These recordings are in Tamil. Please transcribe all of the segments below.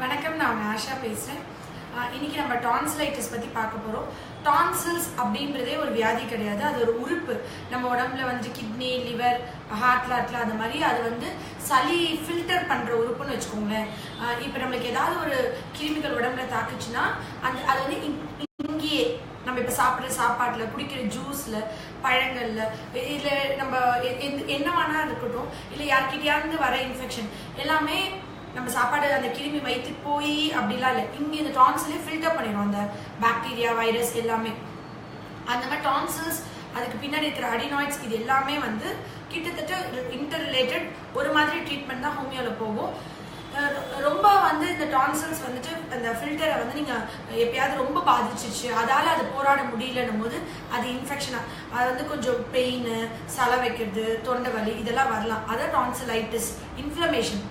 வணக்கம், நான் ஆஷா பேசுகிறேன். இன்றைக்கி நம்ம டான்சிலைட்டிஸ் பற்றி பார்க்க போகிறோம். டான்சில்ஸ் அப்படின்றதே ஒரு வியாதி கிடையாது, அது ஒரு உறுப்பு. நம்ம உடம்புல வந்து கிட்னி, லிவர், ஹார்ட்ல அந்த மாதிரி அது வந்து சளி ஃபில்டர் பண்ணுற உறுப்புன்னு வச்சுக்கோங்களேன். இப்போ நம்மளுக்கு ஏதாவது ஒரு கிருமிகள் உடம்புல தாக்குச்சுன்னா அது வந்து இங்கேயே நம்ம இப்போ சாப்பிட்ற சாப்பாட்டில், குடிக்கிற ஜூஸில், பழங்களில், இல்லை நம்ம என்ன வேணா இருக்கட்டும், இல்லை யார்கிட்டயாருந்து வர இன்ஃபெக்ஷன் எல்லாமே நம்ம சாப்பாடு அந்த கிருமி வயிற்று போய் அப்படிலாம் இல்லை, இங்கே இந்த டான்சிலே ஃபில்டர் பண்ணிடும் அந்த பாக்டீரியா, வைரஸ் எல்லாமே. அந்த மாதிரி டான்சில்ஸ், அதுக்கு பின்னாடி இருக்கிற அடினாய்ட்ஸ், இது எல்லாமே வந்து கிட்டத்தட்ட இன்டர் ரிலேட்டட் ஒரு மாதிரி ட்ரீட்மெண்ட் தான் ஹோமியோவில் போகும். ரொம்ப வந்து இந்த டான்சில்ஸ் வந்துட்டு அந்த ஃபில்டரை வந்து நீங்கள் எப்பயாவது ரொம்ப பாதிச்சிச்சு, அதால் அது போராட முடியலன்னும் போது அது இன்ஃபெக்ஷனாக அது வந்து கொஞ்சம் பெயின், சளை வைக்கிறது, தொண்டை வலி இதெல்லாம் வரலாம். அதான் டான்சிலைட்டிஸ், இன்ஃப்ளமேஷன்.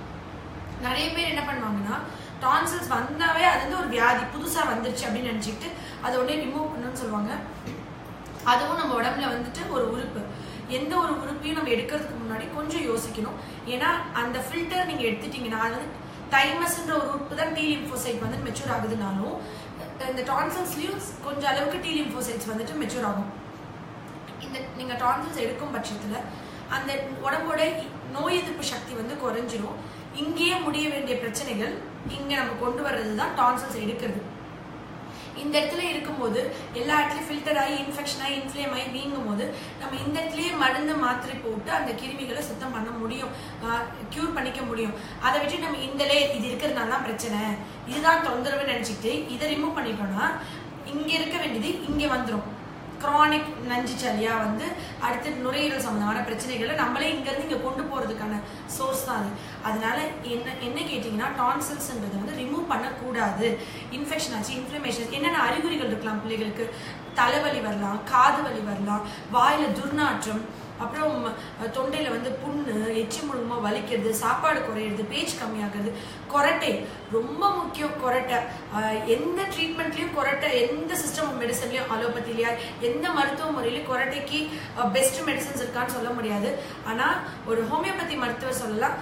நிறைய பேர் என்ன பண்ணுவாங்கன்னா, டான்சில்ஸ் வந்தாவே அது வந்து ஒரு வியாதி புதுசாக வந்துருச்சு அப்படின்னு நினச்சிக்கிட்டு அதை உடனே ரிமூவ் பண்ணணும்னு சொல்லுவாங்க. அதுவும் நம்ம உடம்புல வந்துட்டு ஒரு உறுப்பு. எந்த ஒரு உறுப்பையும் நம்ம எடுக்கிறதுக்கு முன்னாடி கொஞ்சம் யோசிக்கணும். ஏன்னா அந்த ஃபில்டர் நீங்கள் எடுத்துட்டீங்கன்னா, அது வந்து தைமஸ்ன்ற ஒரு உறுப்பு தான் டி லிம்போசைட் வந்து மெச்சூர் ஆகுதுனாலும், இந்த டான்சில்ஸ்லையும் கொஞ்சம் அளவுக்கு டி லிம்போசைட்ஸ் வந்துட்டு மெச்சூர் ஆகும். இந்த நீங்கள் டான்சில்ஸ் எடுக்கும் பட்சத்தில் அந்த உடம்போட நோய் எதிர்ப்பு சக்தி வந்து குறைஞ்சிரும். இங்கேயே முடிய வேண்டிய பிரச்சனைகள் இங்கே நம்ம கொண்டு வர்றது தான் டான்சில்ஸ் எடுக்கிறது. இந்த இடத்துல இருக்கும்போது எல்லா இடத்துலையும் ஃபில்டர் ஆகி, இன்ஃபெக்ஷன் ஆகி, இன்ஃப்ளேம் ஆகி வீங்கும் போது நம்ம இந்த இடத்துலயே மருந்து மாத்திரை போட்டு அந்த கிருமிகளை சுத்தம் பண்ண முடியும், க்யூர் பண்ணிக்க முடியும். அதை வச்சு நம்ம இது இருக்கிறதுனால தான் பிரச்சனை, இதுதான் தொந்தரவு நினச்சிக்கிட்டு இதை ரிமூவ் பண்ணிட்டோம்னா இங்கே இருக்க வேண்டியது இங்கே வந்துடும். க்ரானிக் நஞ்சு சளியா வந்து அடுத்து நுரையீரல் சம்மந்தமான பிரச்சனைகளை நம்மளே இங்கேருந்து இங்கே கொண்டு போகிறதுக்கான சோர்ஸ் தான் அது. அதனால என்ன கேட்டிங்கன்னா, டான்சில்ஸ்ன்றது வந்து ரிமூவ் பண்ணக்கூடாது. இன்ஃபெக்ஷன் ஆச்சு, இன்ஃப்ளமேஷன், என்னென்ன அறிகுறிகள் இருக்கலாம் பிள்ளைகளுக்கு? தலைவலி வரலாம், காது வலி வரலாம், வாயில் துர்நாற்றம், அப்புறம் தொண்டையில் வந்து புண்ணு, எச்சி முழுங்கமாக வலிக்கிறது, சாப்பாடு குறையிறது, பேச்சு கம்மியாகிறது, கொரட்டை ரொம்ப முக்கியம். கொரட்டை எந்த ட்ரீட்மெண்ட்லேயும் கொரட்டை, எந்த சிஸ்டம் ஆஃப் மெடிசன்லையும், அலோபதிலையா எந்த மருத்துவ முறையிலையும் கொரட்டைக்கு பெஸ்ட் மெடிசன்ஸ் இருக்கான்னு சொல்ல முடியாது. ஆனால் ஒரு ஹோமியோபதி மருத்துவர் சொல்லலாம்,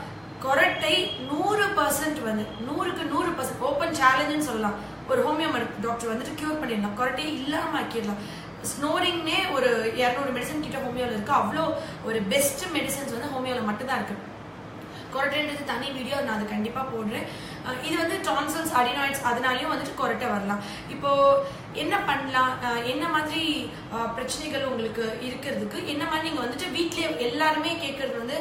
கொரட்டை 100% வந்து 100% ஓப்பன் சேலஞ்சுன்னு சொல்லலாம். ஒரு ஹோமியோ டாக்டர் வந்துட்டு க்யூர் பண்ணிடலாம், கொரட்டையை இல்லாமல் ஆக்கிடலாம். ஸ்னோரிங்னே ஒரு 200 மெடிசன் கிட்ட ஹோமியோவில் இருக்குது. அவ்வளோ ஒரு பெஸ்ட் மெடிசன்ஸ் வந்து ஹோமியோவில் மட்டும்தான் இருக்குது. கொரட்டைன்றது தனி வீடியோ, நான் அதை கண்டிப்பாக போடுறேன். இது வந்து டான்சில்ஸ், அடினாய்ட்ஸ், அதனாலையும் வந்துட்டு கொரட்டை வரலாம். இப்போது என்ன பண்ணலாம், என்ன மாதிரி பிரச்சனைகள் உங்களுக்கு இருக்கிறதுக்கு என்ன மாதிரி நீங்கள் வந்துட்டு வீட்டிலே எல்லாருமே கேட்குறது வந்து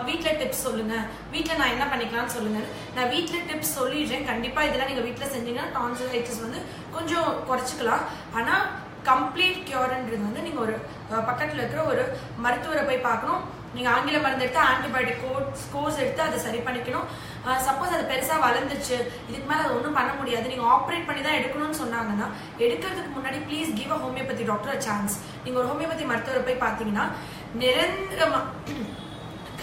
வீட்டில் டிப்ஸ் சொல்லுங்கள், வீட்டில் நான் என்ன பண்ணிக்கலாம்னு சொல்லுங்கள். நான் வீட்டில் டிப்ஸ் சொல்லிடுறேன். கண்டிப்பாக இதெல்லாம் நீங்கள் வீட்டில் செஞ்சீங்கன்னா டான்சிலைட்டிஸ் வந்து கொஞ்சம் குறைச்சிக்கலாம். ஆனால் கம்ப்ளீட் கியூர்ன்றது வந்து நீங்கள் ஒரு பக்கத்தில் இருக்கிற ஒரு மருத்துவரை போய் பார்க்கணும். நீங்கள் ஆங்கில மருந்து எடுத்து ஆன்டிபயோட்டிக் கோர்ஸ் எடுத்து அதை சரி பண்ணிக்கணும். சப்போஸ் அது பெருசாக வளர்ந்துச்சு, இதுக்கு மேலே அதை ஒன்றும் பண்ண முடியாது, நீங்கள் ஆப்ரேட் பண்ணி தான் எடுக்கணும்னு சொன்னாங்கன்னா, எடுக்கிறதுக்கு முன்னாடி please give a homeopathy doctor a chance. நீங்கள் ஒரு ஹோமியோபதி மருத்துவரை போய் பார்த்தீங்கன்னா நிரந்தரமாக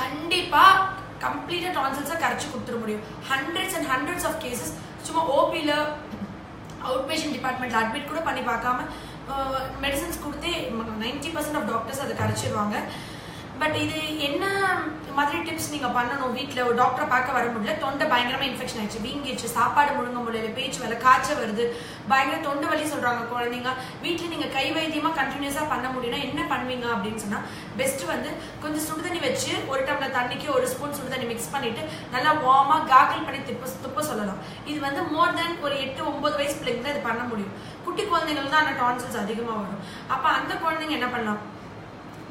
கண்டிப்பாக கம்ப்ளீட்டாக டான்சில்ஸை கரைச்சி கொடுத்துட முடியும். ஹண்ட்ரட்ஸ் ஆஃப் கேசஸ் சும்மா ஓபியில் அவுட் பேஷண்ட் டிபார்ட்மெண்ட்டில் அட்மிட் கூட பண்ணி பார்க்காம மெடிசன்ஸ் கொடுத்தே 90% ஆஃப் டாக்டர்ஸ் அதை கரைச்சிடுவாங்க. பட் இது என்ன மாதிரி டிப்ஸ் நீங்கள் பண்ணணும்? வீட்டில் ஒரு டாக்டரை பார்க்க வர முடியல, தொண்டை பயங்கரமாக இன்ஃபெக்ஷன் ஆயிடுச்சு, வீங்கிடுச்சு, சாப்பாடு முழுங்க முடியல, பேச்சு வேலை, காய்ச்சல் வருது, பயங்கர தொண்டை வலி சொல்கிறாங்க குழந்தைங்க. வீட்டில் நீங்கள் கை வைத்தியமாக கண்டினியூஸாக பண்ண முடியும்னா என்ன பண்ணுவீங்க அப்படின்னு சொன்னால், பெஸ்ட்டு வந்து கொஞ்சம் சுடுதண்ணி வச்சு ஒரு டம்ளர் தண்ணிக்கு 1 ஸ்பூன் சுடுதண்ணி மிக்ஸ் பண்ணிவிட்டு நல்லா வார்மாக காக்கிள் பண்ணி துப்ப சொல்லலாம். இது வந்து மோர் தென் ஒரு 8-9 வயசு பிள்ளைங்க தான் இது பண்ண முடியும். குட்டி குழந்தைங்களுக்கு தான் அந்த டான்சில்ஸ் அதிகமாக வரும். அப்போ அந்த குழந்தைங்க என்ன பண்ணலாம்?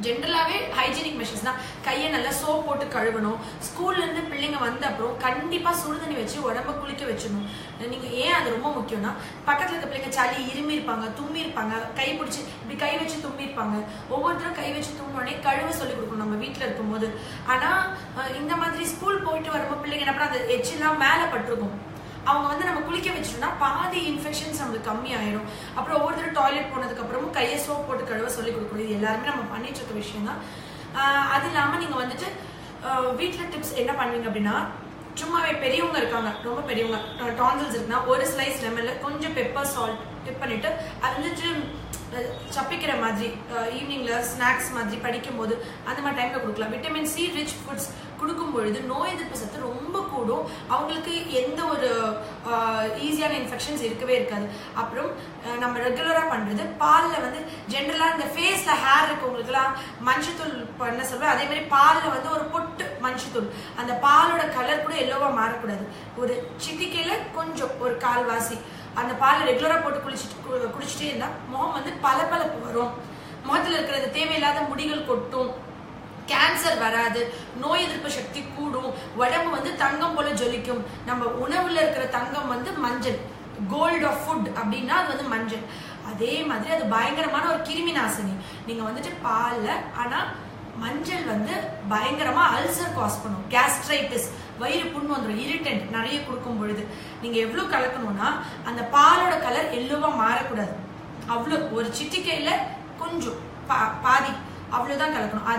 ஜென்ரலாகவே ஹைஜீனிக் மெஷர்ஸ் தான். கையை நல்லா சோப் போட்டு கழுவணும். ஸ்கூல்லேருந்து பிள்ளைங்க வந்த அப்புறம் கண்டிப்பாக சுடுதண்ணி வச்சு உடம்ப குளிக்க வச்சிடணும். நீங்கள் ஏன் அது ரொம்ப முக்கியம்னா, பக்கத்தில் இருக்க பிள்ளைங்க சளி இருமி இருப்பாங்க, தும்மி இருப்பாங்க, கை பிடிச்சி இப்படி கை வச்சு தும்மி இருப்பாங்க. ஒவ்வொருத்தரும் கை வச்சு தும்பினோடனே கழுவ சொல்லிக் கொடுக்கணும் நம்ம வீட்டில் இருக்கும்போது. ஆனால் இந்த மாதிரி ஸ்கூல் போயிட்டு வரும்போது பிள்ளைங்க என்ன பண்ணால் அந்த எச்செல்லாம் மேலே பட்டிருக்கும், அவங்க வந்து நம்ம குளிக்க வச்சிட்டோம்னா பாதி இன்ஃபெக்ஷன்ஸ் நம்மளுக்கு கம்மி ஆயிடும். அப்புறம் ஒவ்வொருத்தரும் டாய்லெட் போனதுக்கு அப்புறமும் கையை சோப் போட்டு கழுவ சொல்லி கொடுக்கணும். இது எல்லாருமே நம்ம பண்ணிட்டு இருக்க விஷயம் தான். அது இல்லாமல் நீங்கள் வந்துட்டு வீட்டில் டிப்ஸ் என்ன பண்ணுவீங்க அப்படின்னா, சும்மாவே பெரியவங்க இருக்காங்க, ரொம்ப பெரியவங்க, டான்சில்ஸ் இருக்குன்னா ஒரு ஸ்லைஸ் லெமனில் கொஞ்சம் பெப்பர் சால்ட் டிப் பண்ணிவிட்டு அது வந்துட்டு சப்பிக்கிற மாதிரி ஈவினிங்கில் ஸ்நாக்ஸ் மாதிரி படிக்கும்போது அந்த மாதிரி டைமில் கொடுக்கலாம். விட்டமின் சி ரிச் ஃபுட்ஸ் கொடுக்கும் பொழுது நோய் எதிர்ப்பு சத்து ரொம்ப கூடும். அவங்களுக்கு எந்த ஒரு ஈஸியான இன்ஃபெக்ஷன்ஸ் இருக்கவே இருக்காது. அப்புறம் நம்ம ரெகுலரா பண்றது பால்ல வந்து ஜென்ரலா இந்த ஃபேஸ்ல ஹேர் இருக்கவங்களுக்குலாம் மஞ்சத்தூள் பண்ண சொல்லுவேன். அதே மாதிரி பால்ல வந்து ஒரு பொட்டு மஞ்சத்தூள், அந்த பாலோட கலர் கூட எல்லோவா மாறக்கூடாது. ஒரு சிட்டிக்கையில கொஞ்சம் ஒரு கால்வாசி அந்த பால் ரெகுலரா போட்டு குடிச்சிட்டே இருந்தா முகம் வந்து பளபளப்பு வரும். முகத்துல இருக்கிற தேவையில்லாத முடிகள் கொட்டும், கேன்சர் வராது, நோய் எதிர்ப்பு சக்தி கூடும், உடம்பு வந்து தங்கம் போல ஜொலிக்கும். நம்ம உணவுல இருக்கிற தங்கம் வந்து மஞ்சள், கோல்ட் ஆஃப் ஃபுட் அப்படின்னா அது வந்து மஞ்சள். அதே மாதிரி அது பயங்கரமான ஒரு கிருமி நாசினி. நீங்க வந்துட்டு பால்ல ஆனா மஞ்சள் வந்து பயங்கரமா அல்சர் காஸ் பண்ணும், கேஸ்ட்ரைட்டிஸ், வயிறு புண் வந்துடும், இரிட்டன்ட் நிறைய கொடுக்கும் பொழுது நீங்க எவ்வளவு கலக்கணும்னா அந்த பாலோட கலர் எல்லோவா மாறக்கூடாது. அவ்வளோ ஒரு சிட்டிக்கையில கொஞ்சம் பாதி அவ்வளவுதான் கலக்கணும்.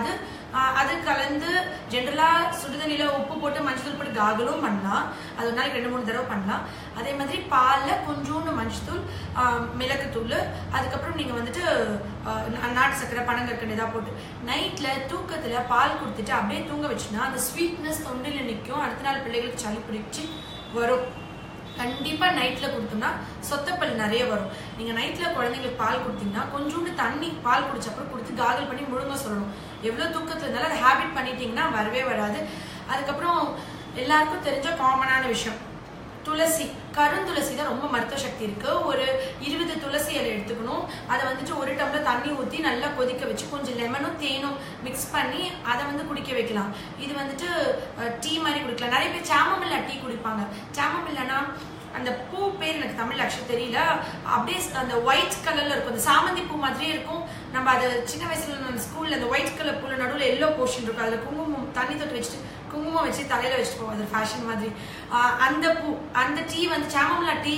அது கலந்து ஜென்ரலா சுடுதண்ணில உப்பு போட்டு மஞ்சள் போட்டு காகலும் பண்ணலாம். அது ஒரு நாளைக்கு 2-3 தடவை பண்ணலாம். அதே மாதிரி பால்ல கொஞ்சோண்டு மஞ்சத்தூள், மிளகுத்தூள், அதுக்கப்புறம் நீங்க வந்துட்டு நாட்டு சக்கரை, பனங்கற்கண்டு ஏதாவது போட்டு நைட்ல தூக்கத்துல பால் கொடுத்துட்டு அப்படியே தூங்க வச்சுன்னா அந்த ஸ்வீட்னஸ் தொண்டையில நிற்கும். அடுத்த நாள் பிள்ளைகளுக்கு சளி பிடிச்சி வரும். கண்டிப்பா நைட்ல கொடுத்தோம்னா சொத்தப்பல் நிறைய வரும். நீங்க நைட்ல குழந்தைங்களுக்கு பால் கொடுத்தீங்கன்னா கொஞ்சோண்டு தண்ணி பால் குடிச்சப்பறம் கொடுத்து காகல் பண்ணி முழுங்க சொல்லணும். எவ்வளவு தூக்கத்துல இருந்தாலும் அதை ஹேபிட் பண்ணிட்டீங்கன்னா வரவே வராது. அதுக்கப்புறம் எல்லாருக்கும் தெரிஞ்ச காமனான விஷயம் துளசி, கருந்துளசி தான் ரொம்ப மருத்துவ சக்தி இருக்கு. ஒரு 20 துளசி இலை எடுத்துக்கணும். அதை வந்துட்டு 1 டம்ளர் தண்ணி ஊற்றி நல்லா கொதிக்க வச்சு கொஞ்சம் லெமனும் தேனும் மிக்ஸ் பண்ணி அதை வந்து குடிக்க வைக்கலாம். இது வந்துட்டு டீ மாதிரி குடிக்கலாம். நிறைய பேர் சாமமில்லா டீ குடிப்பாங்க. சாமமில்லானா அந்த பூ பேர் எனக்கு தமிழ் ஆக்சுவலி தெரியல, அப்படியே அந்த ஒயிட் கலர்ல இருக்கும், அந்த சாமந்தி பூ மாதிரியே இருக்கும். நம்ம அதை சின்ன வயசுல ஸ்கூல்ல அந்த ஒயிட் கலர் பூல நடுவில் எல்லோ போர்ஷன் இருக்கும், அதில் குங்குமம் தண்ணி தொட்டு வச்சுட்டு குங்குமம் வச்சு தலையில வச்சுட்டு போவோம், அது ஃபேஷன் மாதிரி. அந்த பூ, அந்த டீ வந்து சாமமில்லா டீ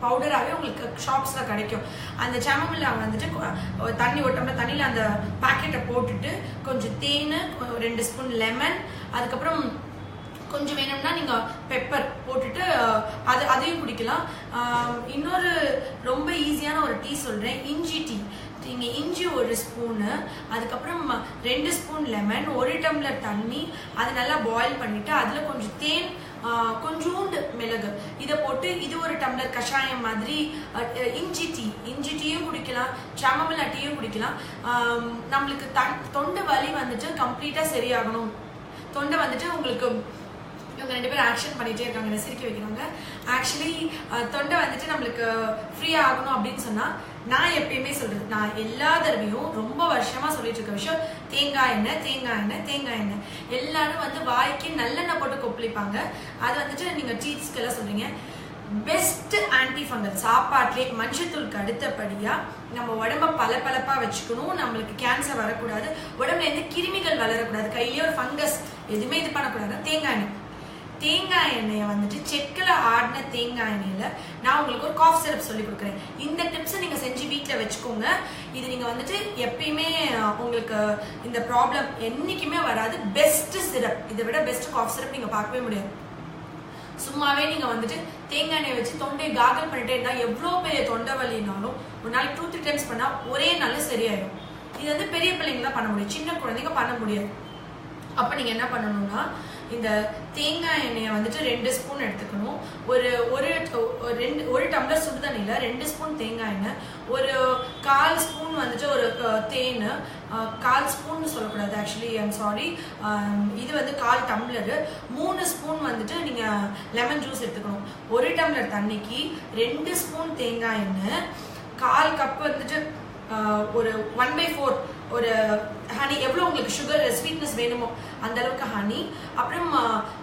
பவுடராகவே உங்களுக்கு ஷாப்ஸ்ல கிடைக்கும். அந்த சாமமில்லா வந்துட்டு தண்ணி 1 டம்ளர் தண்ணியில அந்த பாக்கெட்டை போட்டுட்டு கொஞ்சம் தேன், 2 ஸ்பூன் லெமன், அதுக்கப்புறம் கொஞ்சம் வேணும்னா நீங்க பெப்பர் போட்டுட்டு அதையும் குடிக்கலாம். இன்னொரு ரொம்ப ஈஸியான ஒரு டீ சொல்றேன், இஞ்சி டீ. நீங்க இஞ்சி 1 ஸ்பூனு, அதுக்கப்புறம் 2 ஸ்பூன் லெமன், 1 டம்ளர் தண்ணி, அதை நல்லா பாயில் பண்ணிட்டு அதுல கொஞ்சம் தேன், கொஞ்சோண்டு மிளகு, இதை போட்டு இது 1 டம்ளர் கஷாயம் மாதிரி இஞ்சி டீயும் குடிக்கலாம், சாமமில்லா டீயும் குடிக்கலாம். நம்மளுக்கு தொண்டை வலி வந்துட்டு கம்ப்ளீட்டா சரியாகணும். தொண்டை வந்துட்டு உங்களுக்கு இவங்க 2 பேரும் ஆக்ஷன் பண்ணிட்டே இருக்காங்க, சிரிக்க வைக்கிறாங்க. ஆக்சுவலி தொண்டை வந்துட்டு நம்மளுக்கு ஃப்ரீ ஆகணும் அப்படின்னு சொன்னா நான் எப்பயுமே சொல்றது, நான் எல்லா தடவையும் ரொம்ப வருஷமா சொல்லிட்டு இருக்க விஷயம் தேங்காய் எண்ணெய், தேங்காய் எண்ணெய், தேங்காய் எண்ணெய். எல்லாரும் வந்து வாய்க்கு நல்லெண்ணெய் போட்டு கொப்பளிப்பாங்க. அது வந்துட்டு நீங்க டீட்ஸ்க்கு எல்லாம் சொல்றீங்க. பெஸ்ட் ஆன்டி ஃபங்கல் சாப்பாட்டிலே மஞ்சத்தூளுக்கு அடுத்தபடியா நம்ம உடம்ப பளபளப்பா வச்சுக்கணும். நம்மளுக்கு கேன்சர் வரக்கூடாது, உடம்புல எந்த கிருமிகள் வளரக்கூடாது, கையிலே ஒரு ஃபங்கஸ் எதுவுமே இது பண்ணக்கூடாது. தேங்காய் எண்ணெய், தேங்காய் எண்ணெயை வந்துட்டு செக்கில் ஆடின தேங்காய் எண்ணெயில நான் உங்களுக்கு ஒரு காஃப் சிரப் சொல்லி கொடுக்குறேன். இந்த டிப்ஸை நீங்க செஞ்சு வீட்டில் வச்சுக்கோங்க. இது நீங்க வந்துட்டு எப்பயுமே உங்களுக்கு இந்த ப்ராப்ளம் என்னைக்குமே வராது. பெஸ்ட் சிரப், இதை விட பெஸ்ட் காஃப் சிரப் நீங்க பார்க்கவே முடியாது. சும்மாவே நீங்க வந்துட்டு தேங்காய் எண்ணெய் வச்சு தொண்டையை காகல் பண்ணிட்டே இருந்தா எவ்வளவு பெரிய தொண்டை வலினாலும் ஒரு நாளைக்கு 2-3 டைம்ஸ் பண்ணா ஒரே நாள் சரியாயிடும். இது வந்து பெரிய பிள்ளைங்க தான் பண்ண முடியும், சின்ன குழந்தைங்க பண்ண முடியாது. அப்ப நீங்க என்ன பண்ணணும்னா இந்த தேங்காய் எண்ணெயை வந்துட்டு 2 ஸ்பூன் எடுத்துக்கணும். ஒரு டம்ளர் சுடுதண்ணில 2 ஸ்பூன் தேங்காய் எண்ணெய், ஒரு 1/4 ஸ்பூன் வந்துட்டு ஒரு தேன், 1/4 ஸ்பூன் சொல்லக்கூடாது ஆக்சுவலி, ஐம் சாரி, இது வந்து 1/4 டம்ளர், 3 ஸ்பூன் வந்துட்டு நீங்க லெமன் ஜூஸ் எடுத்துக்கணும். 1 டம்ளர் தண்ணிக்கு 2 ஸ்பூன் தேங்காய் எண்ணெய், 1/4 கப் வந்துட்டு ஒரு 1/4 ஒரு ஹனி, எவ்வளோ உங்களுக்கு சுகர் ஸ்வீட்னஸ் வேணுமோ அந்த அளவுக்கு ஹனி, அப்புறம்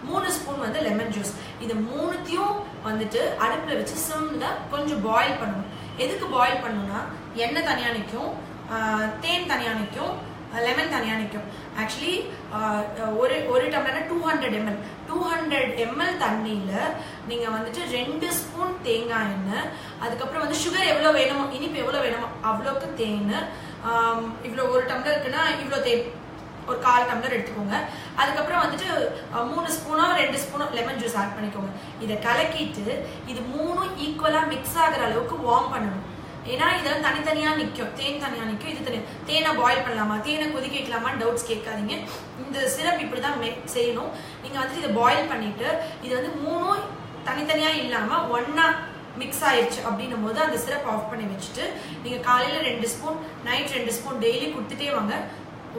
3 ஸ்பூன் வந்து லெமன் ஜூஸ். இது 3த்தையும் வந்துட்டு அடுப்பில் வச்சு சிம்ல கொஞ்சம் பாயில் பண்ணணும். எதுக்கு பாயில் பண்ணணும்னா எண்ணெய் தனியாக நிற்கும், தேன் தனியாக நிற்கும், லெமன் தனியாக நிற்கும். ஆக்சுவலி ஒரு டம்ளர்னா 200 ml தண்ணியில் நீங்கள் வந்துட்டு 2 ஸ்பூன் தேங்காய் எண்ணெய், அதுக்கப்புறம் வந்து சுகர் எவ்வளோ வேணுமோ, இனிப்பு எவ்வளோ வேணுமோ அவ்வளோக்கு தேன், இவ்வளோ 1 டம்ளர் இருக்குன்னா இவ்வளோ தேன், ஒரு 1/4 டம்ளர் எடுத்துக்கோங்க. அதுக்கப்புறம் வந்துட்டு 3 ஸ்பூனோ 2 ஸ்பூனோ லெமன் ஜூஸ் ஆட் பண்ணிக்கோங்க. இதை கலக்கிட்டு இது 3ம் ஈக்குவலாக மிக்ஸ் ஆகிற அளவுக்கு வார்ம் பண்ணணும். ஏன்னா இதெல்லாம் தனித்தனியா நிற்கும். தேன் தனியா நிற்கும், இது தனியா. தேனை பாயில் பண்ணலாமா, தேனை கொதிக்க வைக்கலாமான்னு டவுட்ஸ் கேட்காதீங்க. இந்த சிரப் இப்படிதான் செய்யணும். நீங்க வந்து இதை பாயில் பண்ணிட்டு இது வந்து 3 தனித்தனியா இல்லாம ஒன்னா மிக்ஸ் ஆயிடுச்சு அப்படின்னும் போது அந்த சிரப் ஆஃப் பண்ணி வச்சுட்டு நீங்க காலையில 2 ஸ்பூன், நைட் 2 ஸ்பூன் டெய்லி கொடுத்துட்டே வாங்க.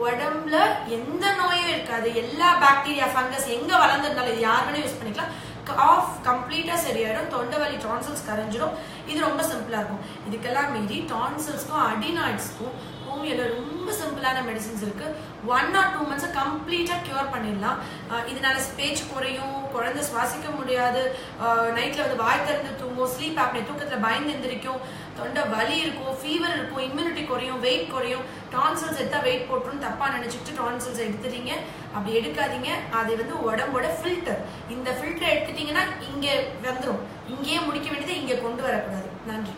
உடம்புல எந்த நோயும் இருக்காது. எல்லா பாக்டீரியா, ஃபங்கஸ் எங்க வளர்ந்துருந்தாலும் இது யார் வேணா யூஸ் பண்ணிக்கலாம். காஃப் கம்ப்ளீட்டா சரியாயிடும். தொண்டை வலி, டான்சில்ஸ் கரைஞ்சிடும். இது ரொம்ப சிம்பிளா இருக்கும். இதுக்கெல்லாம் மீறி டான்சில்ஸ்க்கும் அடினாய்ட்ஸ்க்கும் ஹோமியோல ரொம்ப சிம்பிளான மெடிசின்ஸ் இருக்கு. 1 or 2 months கம்ப்ளீட்டா கியூர் பண்ணிடலாம். இதனால பேச்சு குறையும், குழந்தை சுவாசிக்க முடியாது, நைட்ல வந்து வாய் திறந்து தூங்கும், ஸ்லீப் ஆப்னே தூக்கத்துல பயந்து எந்திரிக்கும், தொண்டை வலி இருக்கும், ஃபீவர் இருக்கும், இம்யூனிட்டி குறையும், வெயிட் குறையும். டான்சில்ஸ் எடுத்தா வெயிட் போட்டுரும் தப்பா நினைச்சிட்டு டான்சில்ஸ் எடுத்துறீங்க. அப்படி எடுக்காதீங்க. அது வந்து உடம்போட ஃபில்டர். இந்த ஃபில்டர் எடுத்துட்டீங்கன்னா இங்க வந்துடும். இங்கேயே முடிக்க வேண்டியதை இங்க கொண்டு வரக்கூடாது. நன்றி.